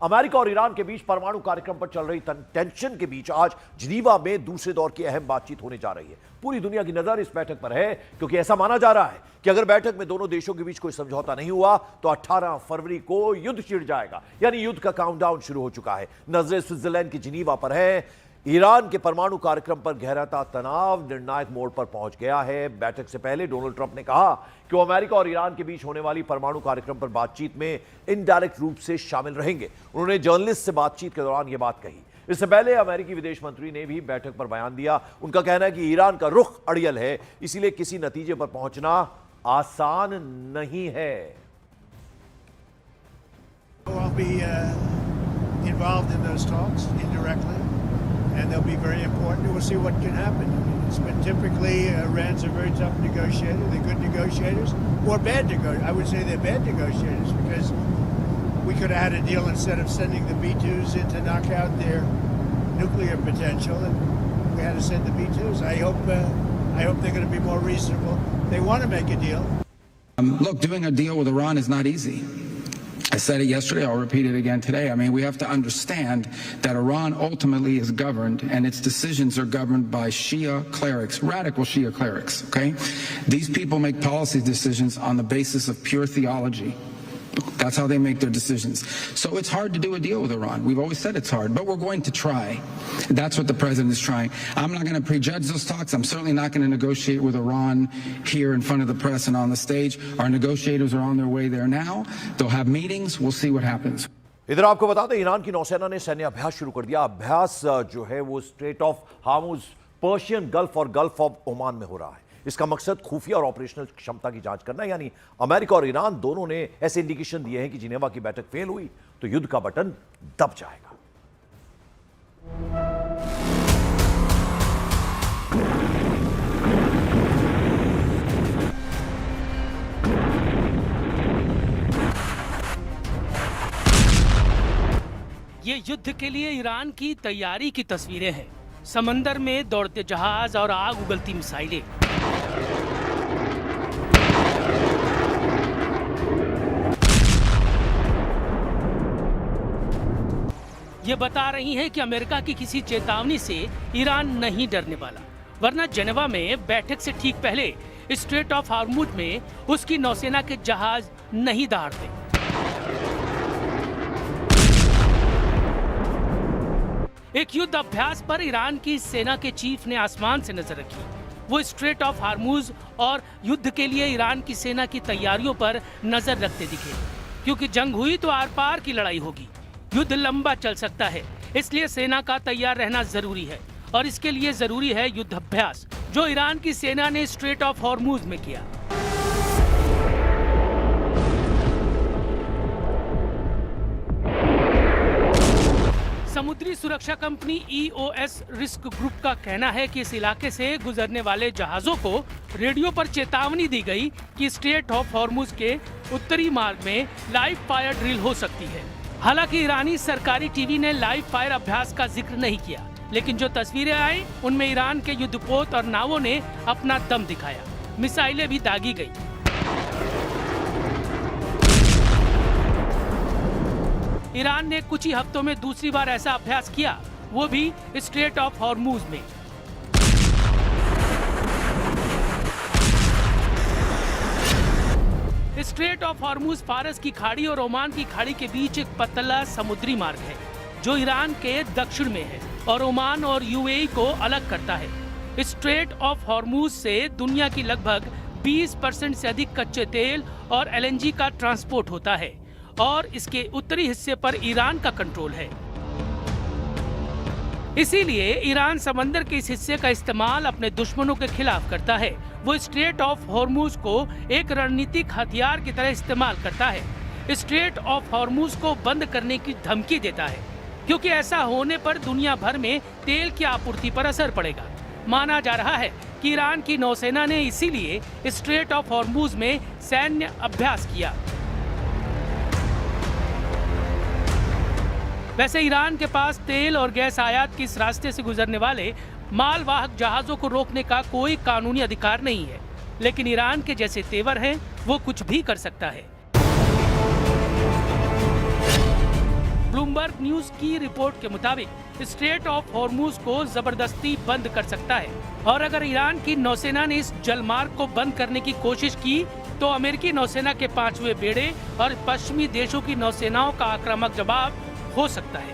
America और Iran के बीच परमाणु कार्यक्रम पर चल रही टेंशन के बीच आज जिनीवा में दूसरे दौर की अहम बातचीत होने जा रही है। पूरी दुनिया की नजर इस बैठक पर है क्योंकि ऐसा माना जा रहा है कि अगर बैठक में दोनों देशों के बीच कोई समझौता नहीं हुआ तो 18 फरवरी को युद्ध छिड़ जाएगा, यानी युद्ध का काउंटडाउन शुरू हो चुका है। नजरें स्विट्जरलैंड की जिनीवा पर है। ईरान के परमाणु कार्यक्रम पर गहराता तनाव निर्णायक मोड़ पर पहुंच गया है। बैठक से पहले डोनाल्ड ट्रंप ने कहा कि वो अमेरिका और ईरान के बीच होने वाली परमाणु कार्यक्रम पर बातचीत में इनडायरेक्ट रूप से शामिल रहेंगे। उन्होंने जर्नलिस्ट से बातचीत के दौरान यह बात कही। इससे पहले अमेरिकी विदेश मंत्री ने भी बैठक पर बयान दिया। उनका कहना है कि ईरान का रुख अड़ियल है, इसीलिए किसी नतीजे पर पहुंचना आसान नहीं है। And they'll be very important. We'll see what can happen. It's been typically Iran's a very tough negotiator. They're good negotiators or bad negotiators. I would say they're bad negotiators because we could have had a deal instead of sending the B-2s in to knock out their nuclear potential, and we had to send the B-2s. I hope they're going to be more reasonable. They want to make a deal. Look, doing a deal with Iran is not easy. I said it yesterday, I'll repeat it again today. I mean, we have to understand that Iran ultimately is governed and its decisions are governed by Shia clerics, radical Shia clerics, okay? These people make policy decisions on the basis of pure theology. That's how they make their decisions. So it's hard to do a deal with Iran. We've always said it's hard, but we're going to try. That's what the president is trying. I'm not going to prejudge those talks. I'm certainly not going to negotiate with Iran here in front of the press and on the stage. Our negotiators are on their way there now. They'll have meetings. We'll see what happens. इधर आपको बता दें, Iran की नौसेना ने सैन्य अभ्यास शुरू कर दिया। अभ्यास जो है वो straight of Hormuz, Persian gulf और गल्फ ऑफ ओमान में हो रहा है। इसका मकसद खुफिया और ऑपरेशनल क्षमता की जांच करना है। यानी अमेरिका और ईरान दोनों ने ऐसे इंडिकेशन दिए हैं कि जिनेवा की बैठक फेल हुई तो युद्ध का बटन दब जाएगा। ये युद्ध के लिए ईरान की तैयारी की तस्वीरें हैं। समंदर में दौड़ते जहाज और आग उगलती मिसाइलें। ये बता रही हैं कि अमेरिका की किसी चेतावनी से ईरान नहीं डरने वाला, वरना जेनेवा में बैठक से ठीक पहले स्ट्रेट ऑफ हार्मुज में उसकी नौसेना के जहाज नहीं दहाड़ते। एक युद्ध अभ्यास पर ईरान की सेना के चीफ ने आसमान से नजर रखी। वो स्ट्रेट ऑफ हार्मुज और युद्ध के लिए ईरान की सेना की तैयारियों पर नजर रखते दिखे, क्योंकि जंग हुई तो आर पार की लड़ाई होगी। युद्ध लंबा चल सकता है, इसलिए सेना का तैयार रहना जरूरी है और इसके लिए जरूरी है युद्ध अभ्यास, जो ईरान की सेना ने स्ट्रेट ऑफ हार्मुज में किया। समुद्री सुरक्षा कंपनी EOS रिस्क ग्रुप का कहना है कि इस इलाके से गुजरने वाले जहाजों को रेडियो पर चेतावनी दी गई कि स्ट्रेट ऑफ हार्मुज के उत्तरी मार्ग में लाइव फायर ड्रिल हो सकती है। हालांकि ईरानी सरकारी टीवी ने लाइव फायर अभ्यास का जिक्र नहीं किया, लेकिन जो तस्वीरें आई उनमें ईरान के युद्धपोत और नावों ने अपना दम दिखाया। मिसाइलें भी दागी गई। ईरान ने कुछ ही हफ्तों में दूसरी बार ऐसा अभ्यास किया, वो भी स्ट्रेट ऑफ हार्मुज में। स्ट्रेट ऑफ हार्मुज फारस की खाड़ी और ओमान की खाड़ी के बीच एक पतला समुद्री मार्ग है, जो ईरान के दक्षिण में है और ओमान और UAE को अलग करता है। स्ट्रेट ऑफ हार्मुज से दुनिया की लगभग 20% से अधिक कच्चे तेल और LNG का ट्रांसपोर्ट होता है और इसके उत्तरी हिस्से पर ईरान का कंट्रोल है। इसीलिए ईरान समंदर के इस हिस्से का इस्तेमाल अपने दुश्मनों के खिलाफ करता है। वो स्ट्रेट ऑफ हार्मुज को एक रणनीतिक हथियार की तरह इस्तेमाल करता है। स्ट्रेट ऑफ हार्मुज को बंद करने की धमकी देता है, क्योंकि ऐसा होने पर दुनिया भर में तेल की आपूर्ति पर असर पड़ेगा। माना जा रहा है कि ईरान की नौसेना ने इसीलिए स्ट्रेट ऑफ हार्मुज में सैन्य अभ्यास किया। वैसे ईरान के पास तेल और गैस आयात की इस रास्ते से गुजरने वाले मालवाहक जहाजों को रोकने का कोई कानूनी अधिकार नहीं है, लेकिन ईरान के जैसे तेवर हैं, वो कुछ भी कर सकता है। ब्लूमबर्ग न्यूज की रिपोर्ट के मुताबिक स्ट्रेट ऑफ हॉर्मूज को जबरदस्ती बंद कर सकता है, और अगर ईरान की नौसेना ने इस जलमार्ग को बंद करने की कोशिश की तो अमेरिकी नौसेना के 5वें बेड़े और पश्चिमी देशों की नौसेनाओं का आक्रामक जवाब हो सकता है।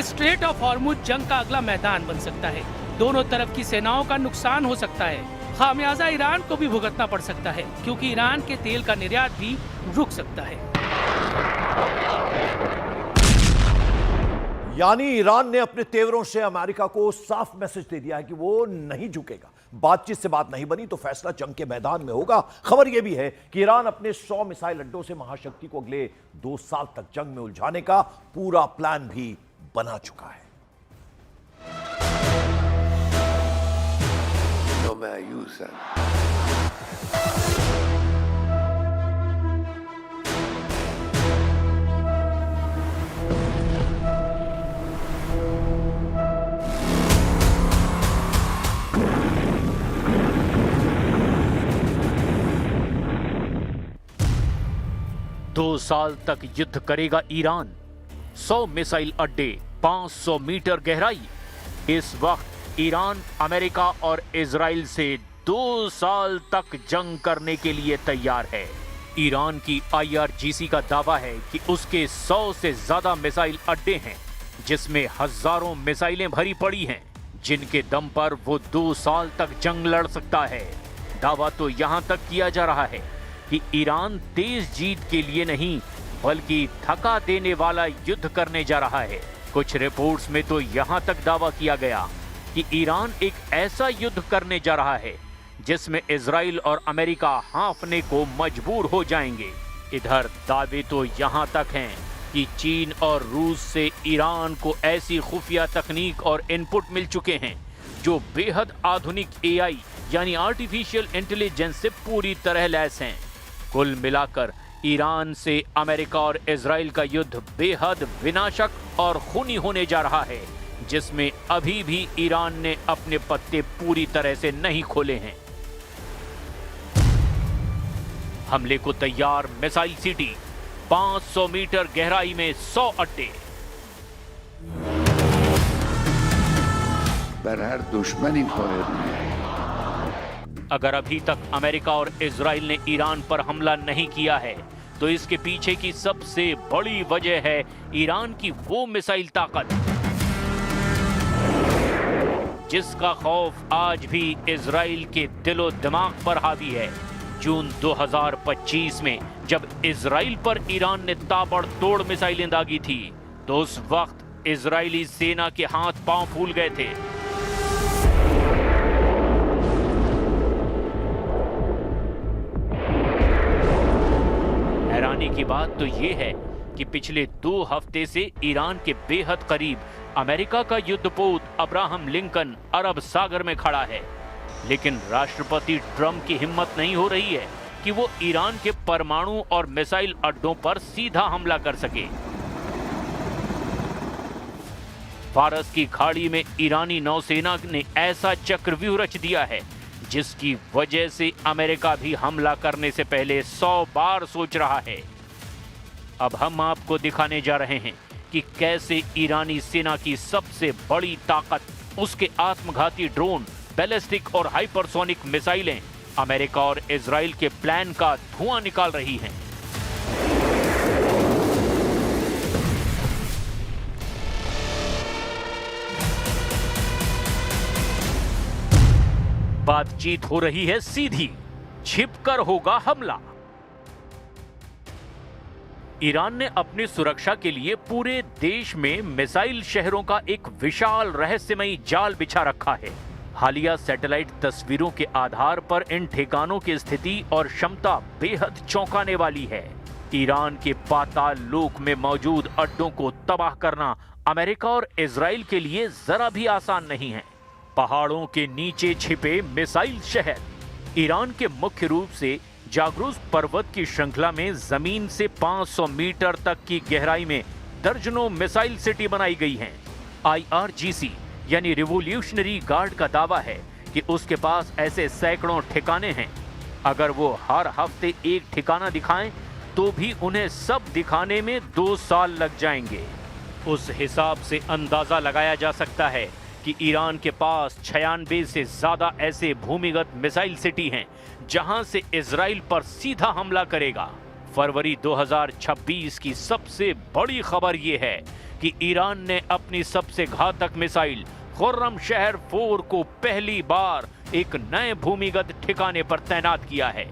स्ट्रेट ऑफ हॉर्मूज जंग का अगला मैदान बन सकता है। दोनों तरफ की सेनाओं का नुकसान हो सकता है। खामियाजा ईरान को भी भुगतना पड़ सकता है, क्योंकि ईरान के तेल का निर्यात भी रुक सकता है। यानी ईरान ने अपने तेवरों से अमेरिका को साफ मैसेज दे दिया है कि वो नहीं झुकेगा। बातचीत से बात नहीं बनी तो फैसला जंग के मैदान में होगा। खबर यह भी है कि ईरान अपने 100 मिसाइल अड्डों से महाशक्ति को अगले 2 साल तक जंग में उलझाने का पूरा प्लान भी बना चुका है। No me ayudan. दो साल तक युद्ध करेगा ईरान। 100 मिसाइल अड्डे, 500 मीटर गहराई। इस वक्त ईरान अमेरिका और इजराइल से 2 साल तक जंग करने के लिए तैयार है। ईरान की IRGC का दावा है कि उसके 100 से ज्यादा मिसाइल अड्डे हैं, जिसमें हजारों मिसाइलें भरी पड़ी हैं, जिनके दम पर वो 2 साल तक जंग लड़ सकता है। दावा तो यहां तक किया जा रहा है कि ईरान तेज जीत के लिए नहीं, बल्कि थका देने वाला युद्ध करने जा रहा है। कुछ रिपोर्ट्स में तो यहां तक दावा किया गया कि ईरान एक ऐसा युद्ध करने जा रहा है जिसमें इजराइल और अमेरिका हाँफने को मजबूर हो जाएंगे। इधर दावे तो यहां तक हैं कि चीन और रूस से ईरान को ऐसी खुफिया तकनीक और इनपुट मिल चुके हैं जो बेहद आधुनिक AI यानी आर्टिफिशियल इंटेलिजेंस से पूरी तरह लैस हैं। कुल मिलाकर ईरान से अमेरिका और इजराइल का युद्ध बेहद विनाशक और खूनी होने जा रहा है, जिसमें अभी भी ईरान ने अपने पत्ते पूरी तरह से नहीं खोले हैं। हमले को तैयार मिसाइल सिटी, 500 मीटर गहराई में 100 अड्डे। बर हर दुश्मनी खोले। अगर अभी तक अमेरिका और इजराइल ने ईरान पर हमला नहीं किया है, तो इसके पीछे की सबसे बड़ी वजह है ईरान की वो मिसाइल ताकत, जिसका खौफ आज भी इजराइल के दिलो दिमाग पर हावी है। जून 2025 में जब इजराइल पर ईरान ने ताबड़तोड़ मिसाइलें दागी थी, तो उस वक्त इजरायली सेना के हाथ पांव फूल गए थे। हैरानी की बात तो ये है कि पिछले 2 हफ्ते से ईरान के बेहद करीब अमेरिका का युद्धपोत अब्राहम लिंकन अरब सागर में खड़ा है, लेकिन राष्ट्रपति ट्रंप की हिम्मत नहीं हो रही है कि वो ईरान के परमाणु और मिसाइल अड्डों पर सीधा हमला कर सके। फारस की खाड़ी में ईरानी नौसेना ने ऐसा चक्रव्यूह रच दिया है जिसकी वजह से अमेरिका भी हमला करने से पहले 100 बार सोच रहा है। अब हम आपको दिखाने जा रहे हैं कि कैसे ईरानी सेना की सबसे बड़ी ताकत, उसके आत्मघाती ड्रोन, बैलिस्टिक और हाइपरसोनिक मिसाइलें अमेरिका और इजराइल के प्लान का धुआं निकाल रही हैं। बातचीत हो रही है सीधी, छिपकर होगा हमला। ईरान ने अपनी सुरक्षा के लिए पूरे देश में मिसाइल शहरों का एक विशाल रहस्यमयी जाल बिछा रखा है। हालिया सैटेलाइट तस्वीरों के आधार पर इन ठिकानों की स्थिति और क्षमता बेहद चौंकाने वाली है। ईरान के पाताल लोक में मौजूद अड्डों को तबाह करना अमेरिका और इजराइल के लिए जरा भी आसान नहीं है। पहाड़ों के नीचे छिपे मिसाइल शहर। ईरान के मुख्य रूप से जागरूस पर्वत की श्रृंखला में जमीन से 500 मीटर तक की गहराई में दर्जनों मिसाइल सिटी बनाई गई हैं। IRGC यानी रिवोल्यूशनरी गार्ड का दावा है कि उसके पास ऐसे सैकड़ों ठिकाने हैं। अगर वो हर हफ्ते एक ठिकाना दिखाएं तो भी उन्हें सब दिखाने में 2 साल लग जाएंगे। उस हिसाब से अंदाजा लगाया जा सकता है कि ईरान के पास 96 से ज्यादा ऐसे भूमिगत मिसाइल सिटी हैं जहां से इजराइल पर सीधा हमला करेगा। फरवरी 2026 की सबसे बड़ी खबर यह है कि ईरान ने अपनी सबसे घातक मिसाइल खुर्रम शहर 4 को पहली बार एक नए भूमिगत ठिकाने पर तैनात किया है।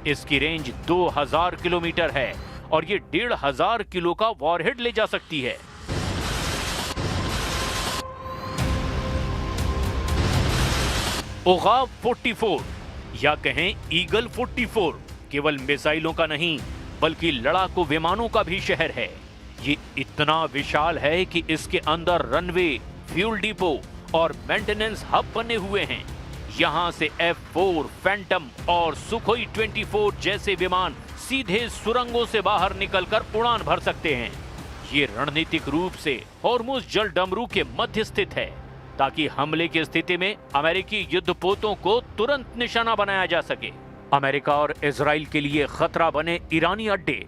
इसकी रेंज 2000 किलोमीटर है और ये 1500 किलो का वॉरहेड ले जा सकती है। ओगाव 44 या कहें ईगल 44 केवल मिसाइलों का नहीं बल्कि लड़ाकू विमानों का भी शहर है। ये इतना विशाल है कि इसके अंदर रनवे, फ्यूल डिपो और मेंटेनेंस हब बने हुए हैं। यहां से F4, फैंटम और सुखोई 24 जैसे विमान सीधे सुरंगों से बाहर निकलकर उड़ान भर सकते हैं। ये रणनीतिक रूप से हॉर्मुज जल डमरू के मध्य स्थित है ताकि हमले की स्थिति में अमेरिकी युद्धपोतों को तुरंत निशाना बनाया जा सके। अमेरिका और इजराइल के लिए खतरा बने ईरानी अड्डे।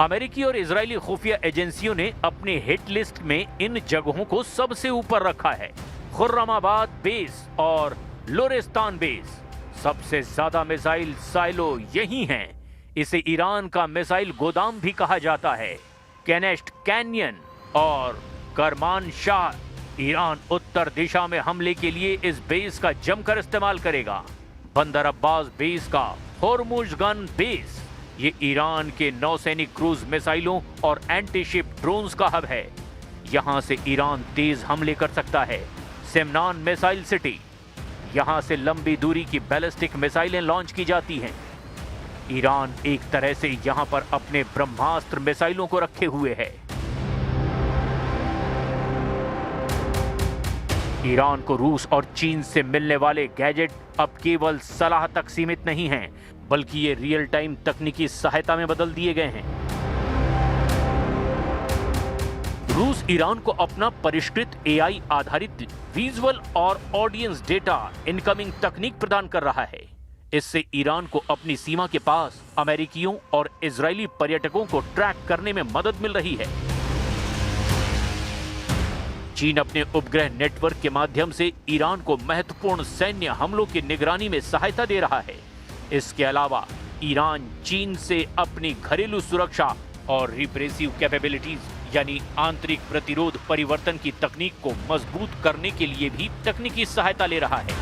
अमेरिकी और इजरायली खुफिया एजेंसियों ने अपने हिट लिस्ट में इन जगहों को सबसे ऊपर रखा है। खुर्रमाबाद बेस और लोरेस्तान बेस। सबसे ज्यादा मिसाइल साइलो यही हैं। इसे ईरान का मिसाइल गोदाम भी कहा जाता है। कैनेस्ट कैनियन और करमान शाह। ईरान उत्तर दिशा में हमले के लिए इस बेस का जमकर इस्तेमाल करेगा। बंदर अब्बास बेस का हॉर्मुज गन बेस। ये ईरान के नौसैनिक क्रूज मिसाइलों और एंटी शिप ड्रोन्स का हब है। यहां से ईरान तेज हमले कर सकता है। Semnan missile city. यहां से लंबी दूरी की बैलिस्टिक मिसाइलें लॉन्च की जाती हैं। ईरान एक तरह से यहां पर अपने ब्रह्मास्त्र मिसाइलों को रखे हुए है। ईरान को रूस और चीन से मिलने वाले गैजेट अब केवल सलाह तक सीमित नहीं हैं, बल्कि ये रियल टाइम तकनीकी सहायता में बदल दिए गए हैं। रूस ईरान को अपना परिष्कृत एआई आधारित विजुअल और ऑडियंस डेटा इनकमिंग तकनीक प्रदान कर रहा है। इससे ईरान को अपनी सीमा के पास अमेरिकियों और इजरायली पर्यटकों को ट्रैक करने में मदद मिल रही है। चीन अपने उपग्रह नेटवर्क के माध्यम से ईरान को महत्वपूर्ण सैन्य हमलों की निगरानी में सहायता दे रहा है। इसके अलावा ईरान चीन से अपनी घरेलू सुरक्षा और रिप्रेसिव कैपेबिलिटीज यानी आंतरिक प्रतिरोध परिवर्तन की तकनीक को मजबूत करने के लिए भी तकनीकी सहायता ले रहा है।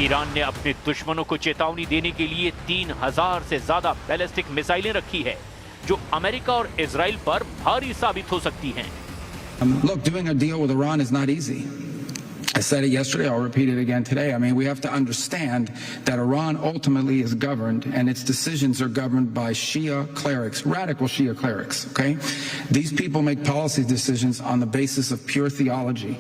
ईरान ने अपने दुश्मनों को चेतावनी देने के लिए 3000 से ज्यादा बैलिस्टिक मिसाइलें रखी है, जो अमेरिका और इजराइल पर भारी साबित हो सकती हैं। Look, doing a deal with Iran is not easy. I said it yesterday, I'll repeat it again today. I mean, we have to understand that Iran ultimately is governed and its decisions are governed by Shia clerics, radical Shia clerics, okay? These people make policy decisions on the basis of pure theology.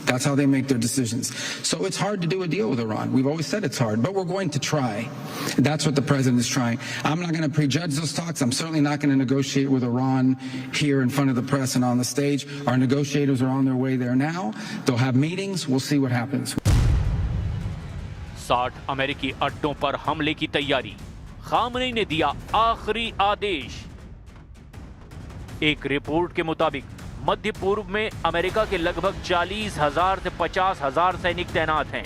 That's how they make their decisions. So it's hard to do a deal with Iran. We've always said it's hard, but we're going to try. That's what the president is trying. I'm not going to prejudge those talks. I'm certainly not going to negotiate with Iran here in front of the press and on the stage. Our negotiators are on their way there now. They'll have meetings. We'll see what happens. 60 अमेरिकी अड्डों पर हमले की तैयारी। Khamenei ने दिया आखिरी आदेश। एक रिपोर्ट के मुताबिक मध्य पूर्व में अमेरिका के लगभग 40,000 से 50,000 सैनिक तैनात हैं।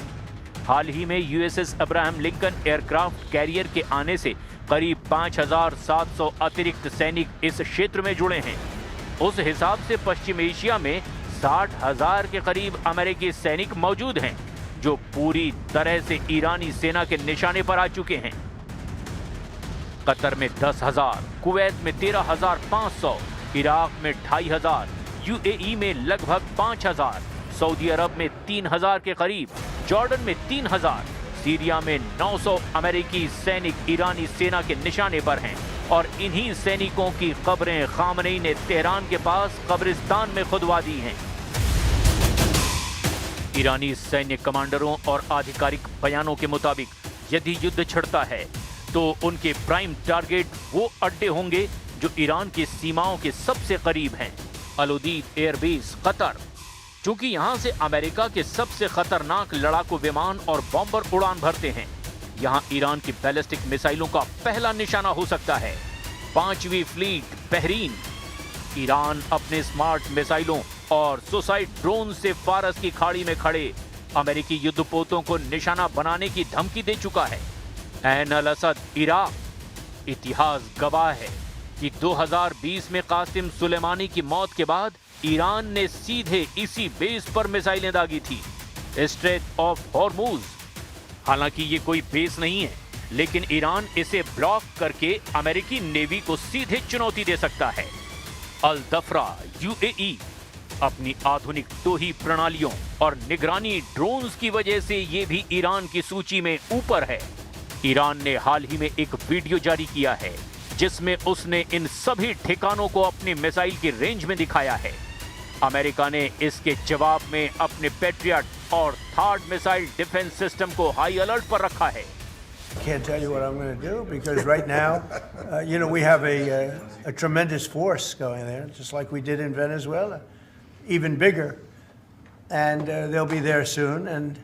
हाल ही में USS Abraham Lincoln aircraft carrier के आने से करीब 5,700 अतिरिक्त सैनिक इस क्षेत्र में जुड़े हैं। उस हिसाब से पश्चिम एशिया में 60,000 के करीब अमेरिकी सैनिक मौजूद हैं, जो पूरी तरह से ईरानी सेना के निशाने पर आ चुके हैं। कतर में 10,000, कुवैत में 13,500, इराक में 2,500, यूएई में लगभग 5,000, सऊदी अरब में 3,000 के करीब, जॉर्डन में 3,000, सीरिया में 900 अमेरिकी सैनिक ईरानी सेना के निशाने पर हैं और इन्हीं सैनिकों की कब्रें खामनेई ने तेहरान के पास कब्रिस्तान में खुदवा दी हैं। ईरानी सैन्य कमांडरों और आधिकारिक बयानों के मुताबिक यदि युद्ध छिड़ता है तो उनके प्राइम टारगेट वो अड्डे होंगे जो ईरान की सीमाओं के सबसे करीब हैं। अल-उदीद एयरबेस कतर, चूंकि यहां से अमेरिका के सबसे खतरनाक लड़ाकू विमान और बॉम्बर उड़ान भरते हैं, यहां ईरान की बैलिस्टिक मिसाइलों का पहला निशाना हो सकता है। 5वीं फ्लीट बहरीन। ईरान अपने स्मार्ट मिसाइलों और सुसाइड ड्रोन से फारस की खाड़ी में खड़े अमेरिकी युद्धपोतों को निशाना बनाने की धमकी दे चुका है। ऐन अल असद इराक। इतिहास गवाह है कि 2020 में कासिम सुलेमानी की मौत के बाद ईरान ने सीधे इसी बेस पर मिसाइलें दागी थी, स्ट्रेट ऑफ हॉर्मूज। हालांकि ये कोई बेस नहीं है, लेकिन ईरान इसे ब्लॉक करके अमेरिकी नेवी को सीधे चुनौती दे सकता है। अल दफरा यूएई अपनी आधुनिक टोही प्रणालियों और निगरानी ड्रोन्स की वजह से ये भी ईरान की सूची में ऊपर है। ईरान ने हाल ही में एक वीडियो जारी किया है जिसमें उसने इन सभी ठिकानों को अपनी मिसाइल की रेंज में दिखाया है। अमेरिका ने इसके जवाब में अपने पैट्रियट और थर्ड मिसाइल डिफेंस सिस्टम को हाई अलर्ट पर रखा है। Can't tell you what I'm going to do because right now, we have a tremendous force going there, just like we did in Venezuela, even bigger, and they'll be there soon. And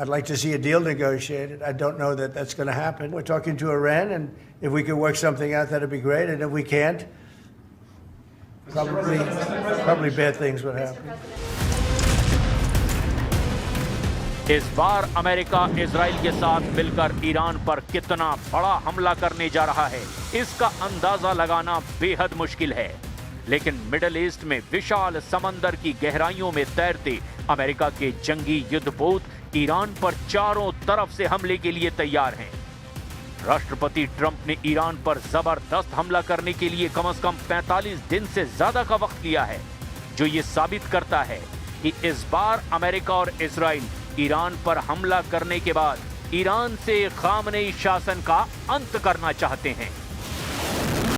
I'd like to see a deal negotiated. I don't know that that's going to happen. We're talking to Iran, and if we can work something out, that'd be great. And if we can't, probably bad things would happen. इस बार America Israel के साथ मिलकर Iran पर कितना बड़ा हमला करने जा रहा है, इसका अंदाजा लगाना बेहद मुश्किल है। लेकिन मिडिल ईस्ट में विशाल समंदर की गहराइयों में तैरते अमेरिका के जंगी युद्धपोत ईरान पर चारों तरफ से हमले के लिए तैयार हैं। राष्ट्रपति ट्रंप ने ईरान पर जबरदस्त हमला करने के लिए कम से कम 45 दिन से ज्यादा का वक्त लिया है, जो ये साबित करता है कि इस बार अमेरिका और इजराइल ईरान पर हमला करने के बाद ईरान से खामनेई शासन का अंत करना चाहते हैं।